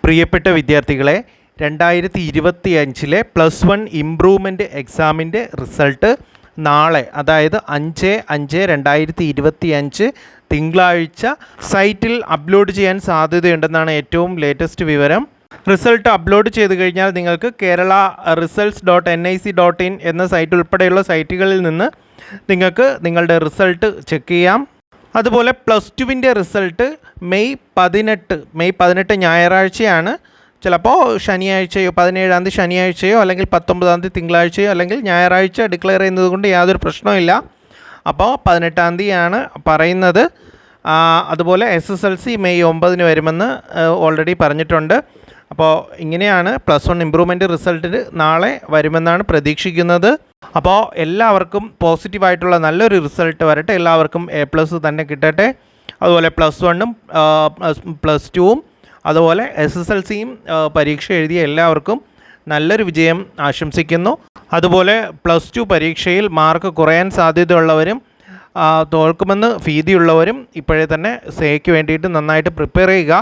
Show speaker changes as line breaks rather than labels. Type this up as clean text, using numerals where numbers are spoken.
പ്രിയപ്പെട്ട വിദ്യാർത്ഥികളെ, 2025 +1 ഇംപ്രൂവ്മെൻറ്റ് എക്സാമിൻ്റെ റിസൾട്ട് നാളെ, അതായത് 5/5/2025 തിങ്കളാഴ്ച സൈറ്റിൽ അപ്ലോഡ് ചെയ്യാൻ സാധ്യതയുണ്ടെന്നാണ് ഏറ്റവും ലേറ്റസ്റ്റ് വിവരം. റിസൾട്ട് അപ്ലോഡ് ചെയ്ത് കഴിഞ്ഞാൽ നിങ്ങൾക്ക് കേരള results.nic.in എന്ന സൈറ്റ് ഉൾപ്പെടെയുള്ള സൈറ്റുകളിൽ നിന്ന് നിങ്ങൾക്ക് നിങ്ങളുടെ റിസൾട്ട് ചെക്ക് ചെയ്യാം. അതുപോലെ +2വിൻ്റെ റിസൾട്ട് മെയ് 18 ഞായറാഴ്ചയാണ്. ചിലപ്പോൾ ശനിയാഴ്ചയോ 17-ാം തീയതി ശനിയാഴ്ചയോ അല്ലെങ്കിൽ 19-ാം തീയതി തിങ്കളാഴ്ചയോ അല്ലെങ്കിൽ ഞായറാഴ്ച ഡിക്ലെയർ ചെയ്യുന്നത് കൊണ്ട് യാതൊരു പ്രശ്നമില്ല. അപ്പോൾ 18-ാം തീയതിയാണ് പറയുന്നത്. അതുപോലെ SSLC മെയ് 9 വരുമെന്ന് ഓൾറെഡി പറഞ്ഞിട്ടുണ്ട്. അപ്പോൾ ഇങ്ങനെയാണ് +1 ഇംപ്രൂവ്മെൻറ്റ് റിസൾട്ട് നാളെ വരുമെന്നാണ് പ്രതീക്ഷിക്കുന്നത്. അപ്പോൾ എല്ലാവർക്കും പോസിറ്റീവായിട്ടുള്ള നല്ലൊരു റിസൾട്ട് വരട്ടെ, എല്ലാവർക്കും A+ തന്നെ കിട്ടട്ടെ. അതുപോലെ +1ഉം +2ഉം അതുപോലെ SSLCയും പരീക്ഷ എഴുതിയ എല്ലാവർക്കും നല്ലൊരു വിജയം ആശംസിക്കുന്നു. അതുപോലെ +2 പരീക്ഷയിൽ മാർക്ക് കുറയാൻ സാധ്യതയുള്ളവരും തോൽക്കുമെന്ന് ഭീതിയുള്ളവരും ഇപ്പോഴേ തന്നെ സേക്ക് വേണ്ടിയിട്ട് നന്നായിട്ട് പ്രിപ്പയർ ചെയ്യുക.